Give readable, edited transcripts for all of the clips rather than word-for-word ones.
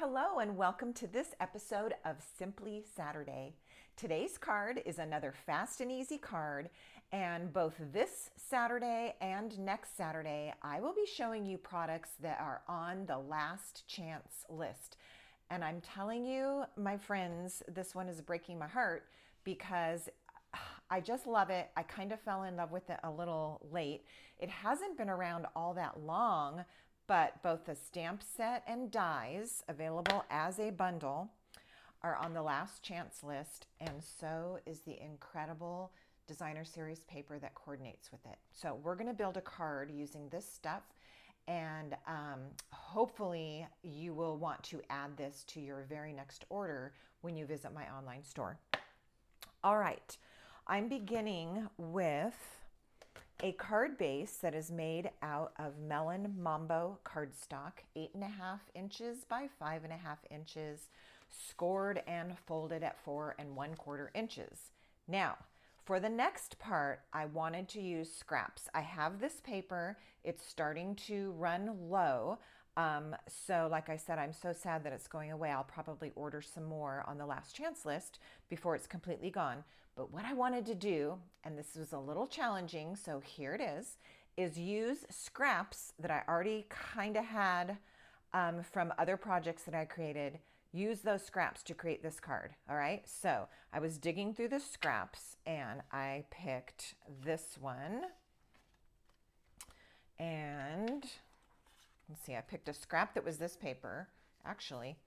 Hello and welcome to this episode of Simply Saturday. Today's card is another fast and easy card, and both this Saturday and next Saturday I will be showing you products that are on the last chance list. And I'm telling you, my friends, this one is breaking my heart because I just love it. I kind of fell in love with it a little late. It hasn't been around all that long, but both the stamp set and dies available as a bundle are on the last chance list, and so is the incredible designer series paper that coordinates with it. So we're going to build a card using this stuff, and hopefully you will want to add this to your very next order when you visit my online store. All right, I'm beginning with a card base that is made out of Melon Mambo cardstock, 8.5 inches by 5.5 inches, scored and folded at 4 1/4 inches. Now, for the next part, I wanted to use scraps. I have this paper. It's starting to run low. So like I said, I'm so sad that it's going away. I'll probably order some more on the last chance list before it's completely gone. But what I wanted to do, and this was a little challenging, so here it is use scraps that I already kind of had from other projects that I created. Use those scraps to create this card. All right, so I was digging through the scraps and I picked this one. And let's see, I picked a scrap that was this paper. Actually,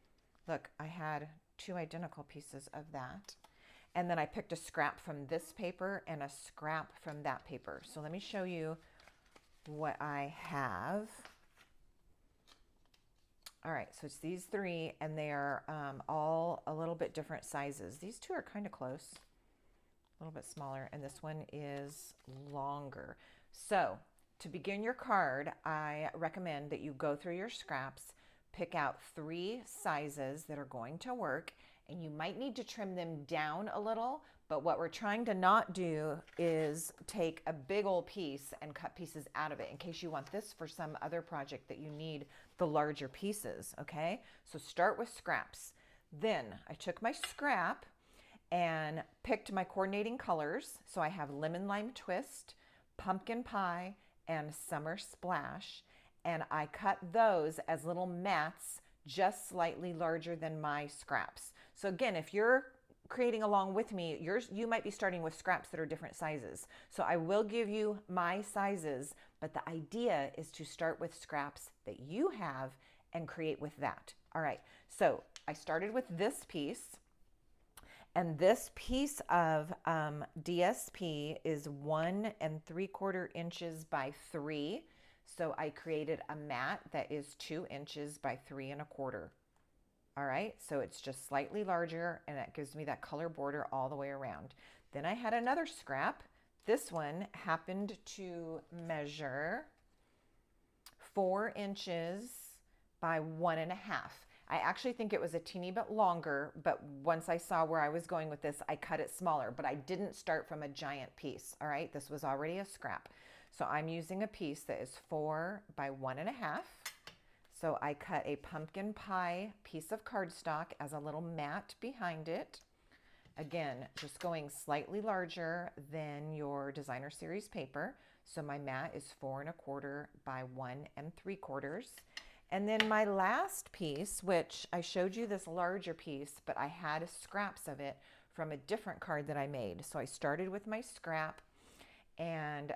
look, I had 2 identical pieces of that. And then I picked a scrap from this paper and a scrap from that paper. So let me show you what I have. All right, so it's these 3, and they are all a little bit different sizes. These 2 are kind of close, a little bit smaller, and this one is longer. So to begin your card, I recommend that you go through your scraps, pick out 3 sizes that are going to work, and you might need to trim them down a little, but what we're trying to not do is take a big old piece and cut pieces out of it in case you want this for some other project that you need the larger pieces, okay? So start with scraps. Then I took my scrap and picked my coordinating colors. So I have lemon lime twist, pumpkin pie, and summer splash, and I cut those as little mats just slightly larger than my scraps. So again, if you're creating along with me, you might be starting with scraps that are different sizes. So I will give you my sizes, but the idea is to start with scraps that you have and create with that. All right, so I started with this piece. And this piece of DSP is 1 3/4 inches by 3. So I created a mat that is 2 inches by 3 1/4. All right, so it's just slightly larger, and that gives me that color border all the way around. Then I had another scrap. This one happened to measure 4 inches by 1 1/2. I actually think it was a teeny bit longer, but once I saw where I was going with this, I cut it smaller, but I didn't start from a giant piece. All right, this was already a scrap. So I'm using a piece that is 4 by 1 1/2. So I cut a pumpkin pie piece of cardstock as a little mat behind it. Again, just going slightly larger than your designer series paper. So my mat is 4 1/4 by 1 3/4. And then my last piece, which I showed you this larger piece, but I had scraps of it from a different card that I made. So I started with my scrap and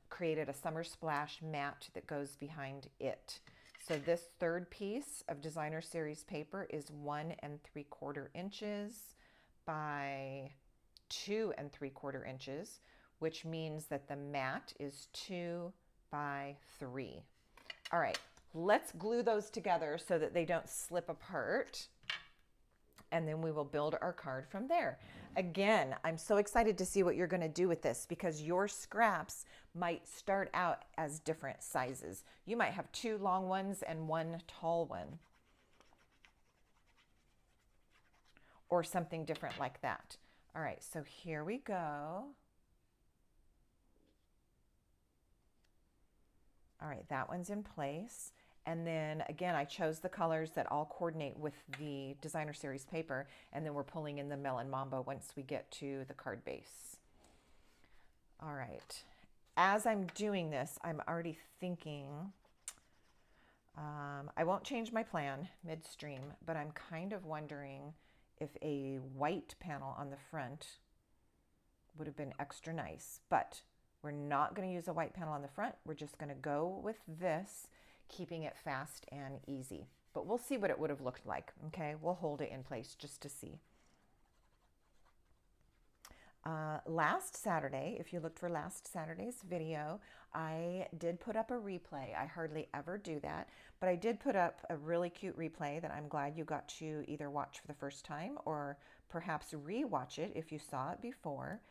created a summer splash mat that goes behind it. So this third piece of designer series paper is 1 3/4 inches by 2 3/4 inches, which means that the mat is 2 by 3. All right. Let's glue those together so that they don't slip apart, and then we will build our card from there. Again, I'm so excited to see what you're going to do with this because your scraps might start out as different sizes. You might have 2 long ones and 1 tall one, or something different like that. All right, so here we go. All right, that one's in place. And then again, I chose the colors that all coordinate with the designer series paper. And then we're pulling in the Melon Mambo once we get to the card base. All right. As I'm doing this, I'm already thinking, I won't change my plan midstream, but I'm kind of wondering if a white panel on the front would have been extra nice. But we're not going to use a white panel on the front. We're just going to go with this, keeping it fast and easy. But we'll see what it would have looked like, okay? We'll hold it in place just to see. Last Saturday, if you looked for last Saturday's video, I did put up a replay. I hardly ever do that, but I did put up a really cute replay that I'm glad you got to either watch for the first time or perhaps re-watch it if you saw it before.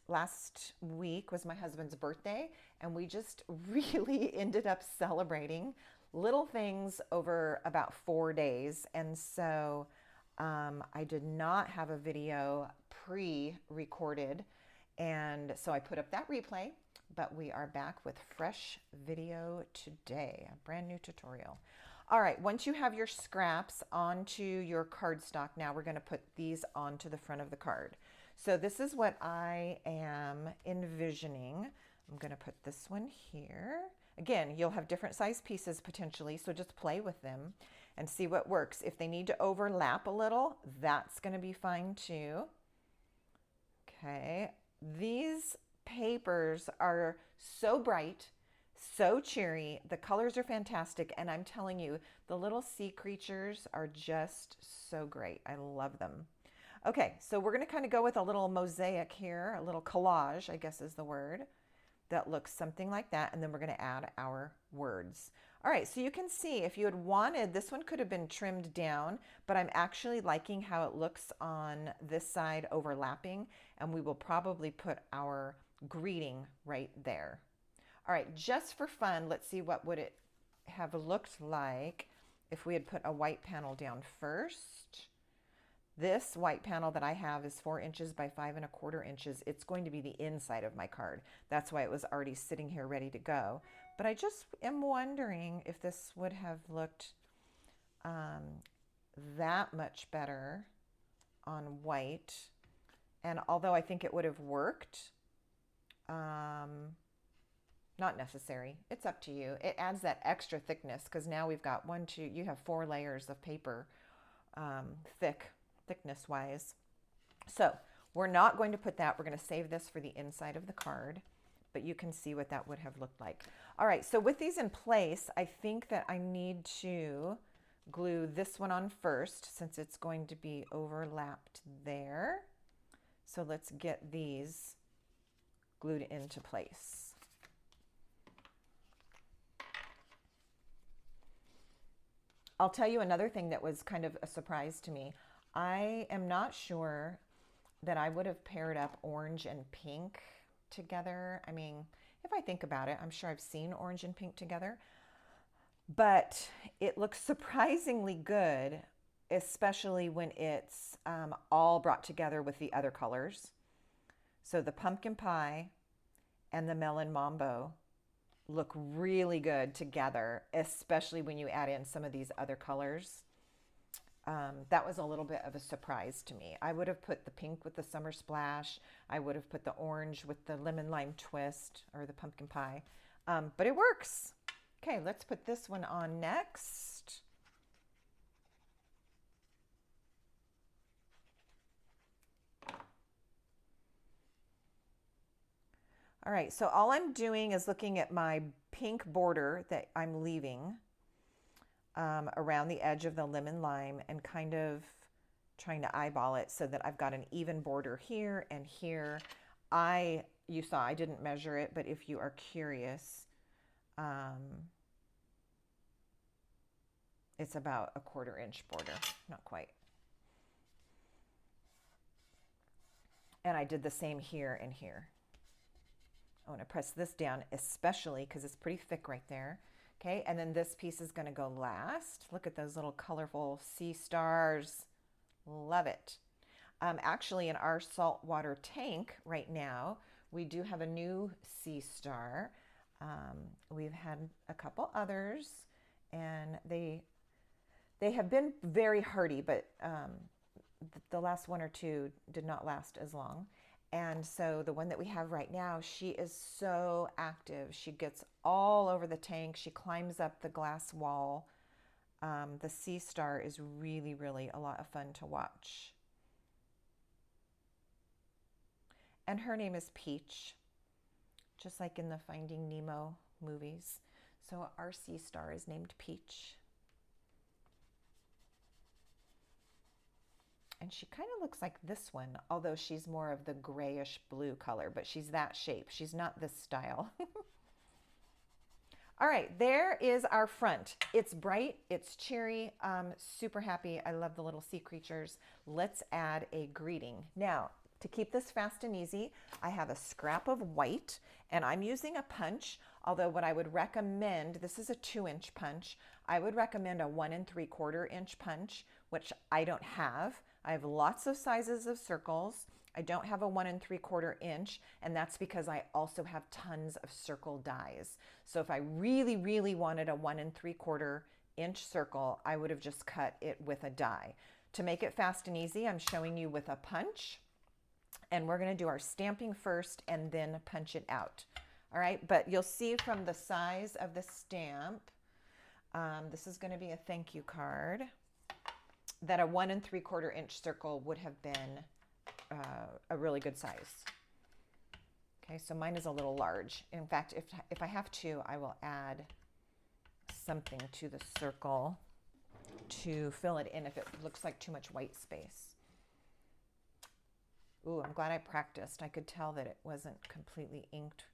Last week was my husband's birthday, and we just really ended up celebrating little things over about 4 days. And so I did not have a video pre-recorded, and so I put up that replay, but we are back with fresh video today, a brand new tutorial. All right, once you have your scraps onto your cardstock, now we're going to put these onto the front of the card. So this is what I am envisioning. I'm going to put this one here. Again, you'll have different size pieces potentially, so just play with them and see what works. If they need to overlap a little, that's going to be fine too. Okay, these papers are so bright, so cheery. The colors are fantastic, and I'm telling you, the little sea creatures are just so great. I love them. Okay, so we're going to kind of go with a little mosaic here, a little collage, I guess is the word, that looks something like that, and then we're going to add our words. All right, so you can see if you had wanted, this one could have been trimmed down, but I'm actually liking how it looks on this side overlapping, and we will probably put our greeting right there. All right, just for fun, let's see what would it have looked like if we had put a white panel down first. This white panel that I have is 4 inches by 5¼ inches. It's going to be the inside of my card. That's why it was already sitting here ready to go. But I just am wondering if this would have looked that much better on white. And although I think it would have worked, not necessary. It's up to you. It adds that extra thickness because now we've got you have 4 layers of paper thickness wise. So we're not going to put that. We're going to save this for the inside of the card, but you can see what that would have looked like. All right, so with these in place, I think that I need to glue this one on first since it's going to be overlapped there. So let's get these glued into place. I'll tell you another thing that was kind of a surprise to me. I am not sure that I would have paired up orange and pink together. I mean, if I think about it, I'm sure I've seen orange and pink together, but it looks surprisingly good, especially when it's all brought together with the other colors. So the pumpkin pie and the melon mambo look really good together, especially when you add in some of these other colors. That was a little bit of a surprise to me. I would have put the pink with the summer splash. I would have put the orange with the lemon lime twist or the pumpkin pie, but it works. Okay, let's put this one on next. All right, so all I'm doing is looking at my pink border that I'm leaving around the edge of the lemon lime and kind of trying to eyeball it so that I've got an even border here and here. You saw I didn't measure it, but if you are curious, it's about a 1/4 inch border, not quite. And I did the same here and here. I want to press this down, especially because it's pretty thick right there. Okay, and then this piece is going to go last. Look at those little colorful sea stars. Love it. Actually, in our saltwater tank right now, we do have a new sea star. We've had a couple others, and they have been very hardy, but the last one or two did not last as long. And so the one that we have right now, she is so active. She gets all over the tank. She climbs up the glass wall. The sea star is really, really a lot of fun to watch. And her name is Peach, just like in the Finding Nemo movies. So our sea star is named Peach. And she kind of looks like this one, although she's more of the grayish blue color, but she's that shape. She's not this style. All right, there is our front. It's bright, it's cheery, super happy. I love the little sea creatures. Let's add a greeting. Now, to keep this fast and easy, I have a scrap of white, and I'm using a punch, although what I would recommend, this is a 2-inch punch, I would recommend a 1 3/4 inch punch, which I don't have. I have lots of sizes of circles. I don't have a 1 3/4 inch, and that's because I also have tons of circle dies. So if I really, really wanted a 1 3/4 inch circle, I would have just cut it with a die. To make it fast and easy, I'm showing you with a punch, and we're gonna do our stamping first and then punch it out. All right, but you'll see from the size of the stamp, this is gonna be a thank you card, that a 1 3/4 inch circle would have been a really good size. Okay, so mine is a little large. In fact, if I have to, I will add something to the circle to fill it in if it looks like too much white space. Ooh, I'm glad I practiced. I could tell that it wasn't completely inked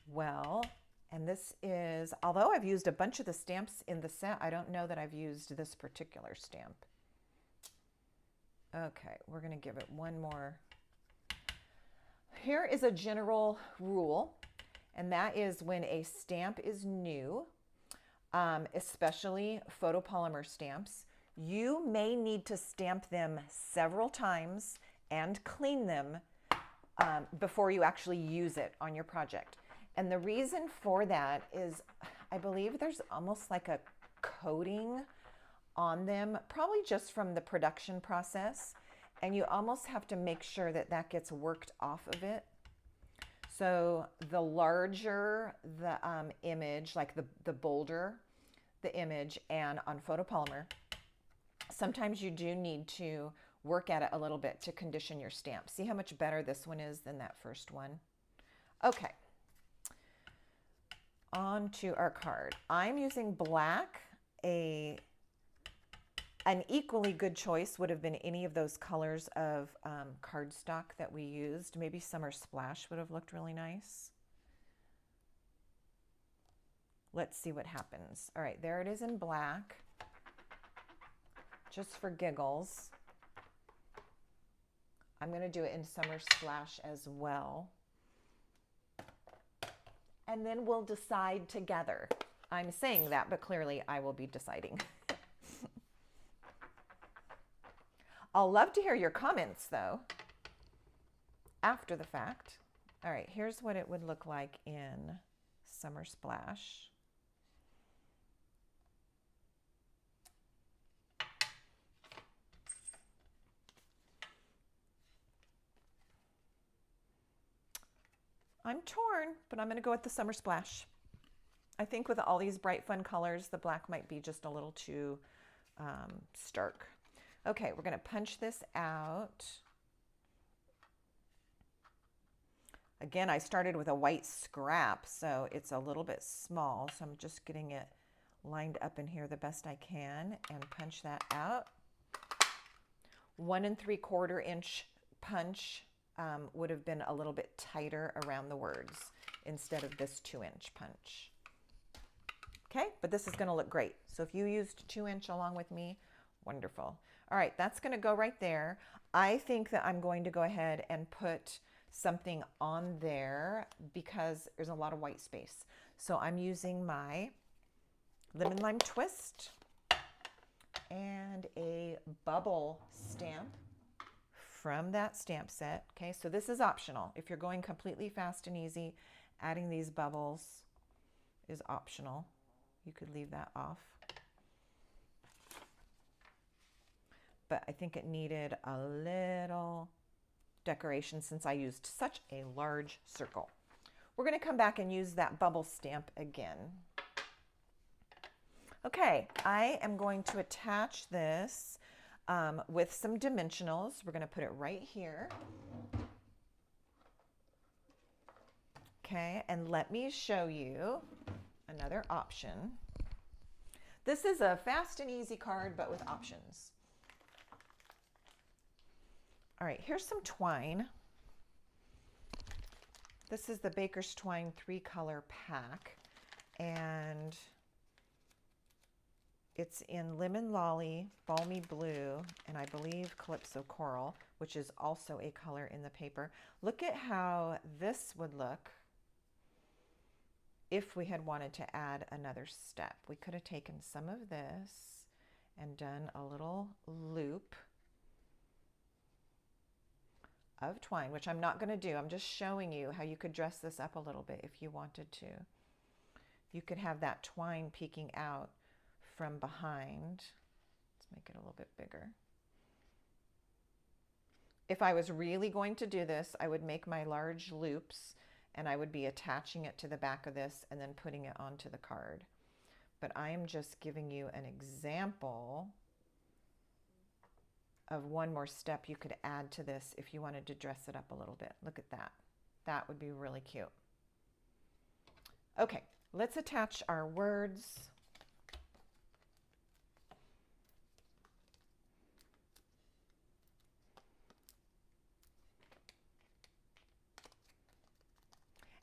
well. And this is, although I've used a bunch of the stamps in the set, I don't know that I've used this particular stamp. Okay, we're going to give it one more. Here is a general rule, and that is when a stamp is new, especially photopolymer stamps, you may need to stamp them several times and clean them before you actually use it on your project. And the reason for that is I believe there's almost like a coating on them, probably just from the production process, and you almost have to make sure that that gets worked off of it. So the larger the image, like the bolder the image, and on photopolymer, sometimes you do need to work at it a little bit to condition your stamp. See how much better this one is than that first one? Okay, on to our card. I'm using black. An equally good choice would have been any of those colors of cardstock that we used. Maybe Summer Splash would have looked really nice. Let's see what happens. All right, there it is in black, just for giggles. I'm going to do it in Summer Splash as well. And then we'll decide together. I'm saying that, but clearly I will be deciding. I'll love to hear your comments, though, after the fact. All right, here's what it would look like in Summer Splash. I'm torn, but I'm going to go with the Summer Splash. I think with all these bright, fun colors, the black might be just a little too stark. Okay, we're going to punch this out. Again, I started with a white scrap, so it's a little bit small. So I'm just getting it lined up in here the best I can and punch that out. 1 3/4 inch punch would have been a little bit tighter around the words instead of this 2-inch punch. Okay, but this is going to look great. So if you used 2-inch along with me, wonderful. All right, that's going to go right there. I think that I'm going to go ahead and put something on there because there's a lot of white space. So I'm using my Lemon Lime Twist and a bubble stamp from that stamp set. Okay, so this is optional. If you're going completely fast and easy, adding these bubbles is optional. You could leave that off. But I think it needed a little decoration since I used such a large circle. We're going to come back and use that bubble stamp again. Okay, I am going to attach this with some dimensionals. We're going to put it right here. Okay, and let me show you another option. This is a fast and easy card, but with options. All right, here's some twine. This is the Baker's Twine 3-color pack, and it's in Lemon Lolly, Balmy Blue, and I believe Calypso Coral, which is also a color in the paper. Look at how this would look if we had wanted to add another step. We could have taken some of this and done a little loop of twine, which I'm not going to do. I'm just showing you how you could dress this up a little bit if you wanted to. You could have that twine peeking out from behind. Let's make it a little bit bigger. If I was really going to do this, I would make my large loops and I would be attaching it to the back of this and then putting it onto the card. But I am just giving you an example of one more step you could add to this if you wanted to dress it up a little bit. Look at that. That would be really cute. Okay, let's attach our words.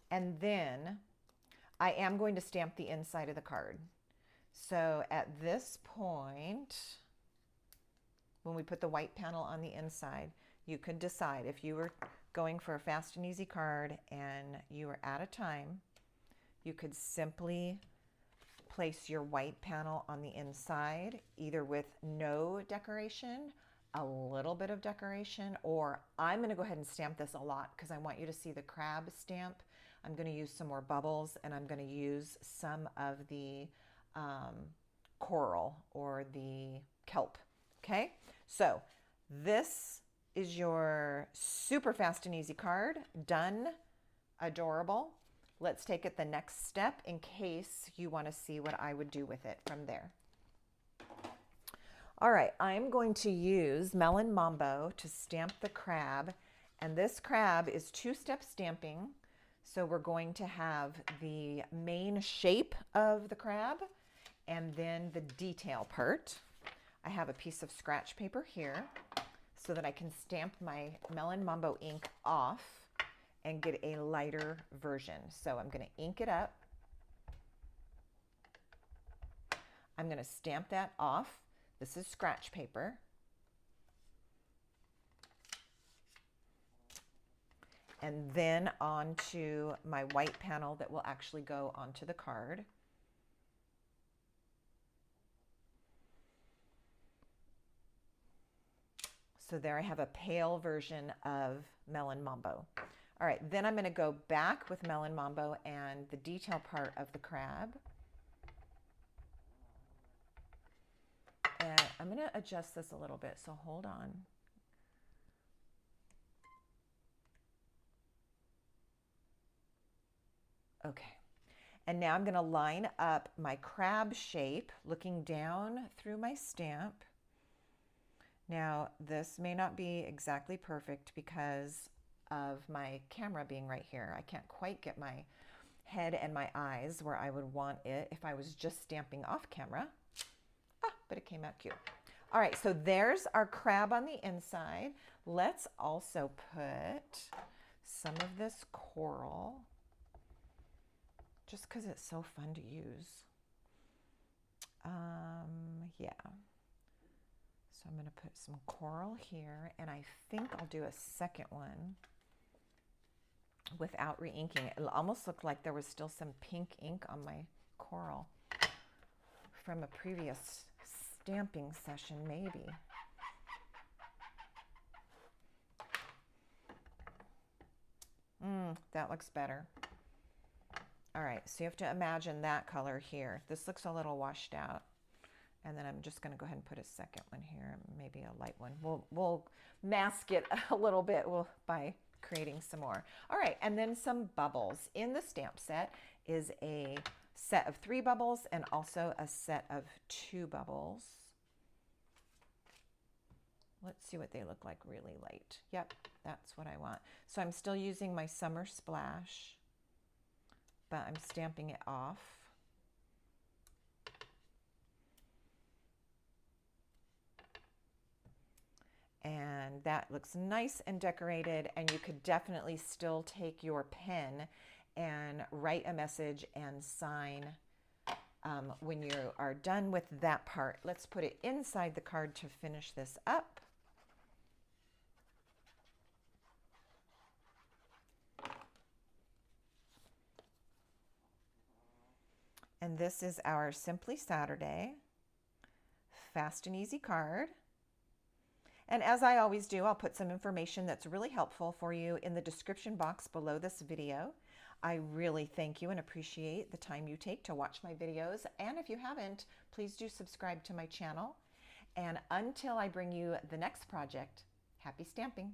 And then I am going to stamp the inside of the card. So at this point, when we put the white panel on the inside, you could decide if you were going for a fast and easy card and you were out of time, you could simply place your white panel on the inside, either with no decoration, a little bit of decoration, or I'm going to go ahead and stamp this a lot because I want you to see the crab stamp. I'm going to use some more bubbles and I'm going to use some of the coral or the kelp. Okay, so this is your super fast and easy card. Done. Adorable. Let's take it the next step in case you want to see what I would do with it from there. All right, I'm going to use Melon Mambo to stamp the crab, and this crab is 2-step stamping. So we're going to have the main shape of the crab and then the detail part. I have a piece of scratch paper here so that I can stamp my Melon Mambo ink off and get a lighter version. So I'm going to ink it up. I'm going to stamp that off. This is scratch paper. And then onto my white panel that will actually go onto the card. So there I have a pale version of Melon Mambo. All right, then I'm going to go back with Melon Mambo and the detail part of the crab. And I'm going to adjust this a little bit, so hold on. Okay, and now I'm going to line up my crab shape looking down through my stamp. Now, this may not be exactly perfect because of my camera being right here. I can't quite get my head and my eyes where I would want it if I was just stamping off camera. But it came out cute. All right, so there's our crab on the inside. Let's also put some of this coral, just because it's so fun to use. Yeah. So I'm going to put some coral here, and I think I'll do a second one without re-inking it. It almost looked like there was still some pink ink on my coral from a previous stamping session, maybe. That looks better. All right, so you have to imagine that color here. This looks a little washed out. And then I'm just going to go ahead and put a second one here, maybe a light one. We'll mask it a little bit by creating some more. All right, and then some bubbles. In the stamp set is a set of 3 bubbles and also a set of 2 bubbles. Let's see what they look like really light. Yep, that's what I want. So I'm still using my Summer Splash, but I'm stamping it off. And that looks nice and decorated, and you could definitely still take your pen and write a message and sign when you are done with that part. Let's put it inside the card to finish this up. And this is our Simply Saturday fast and easy card. And as I always do, I'll put some information that's really helpful for you in the description box below this video. I really thank you and appreciate the time you take to watch my videos. And if you haven't, please do subscribe to my channel. And until I bring you the next project, happy stamping.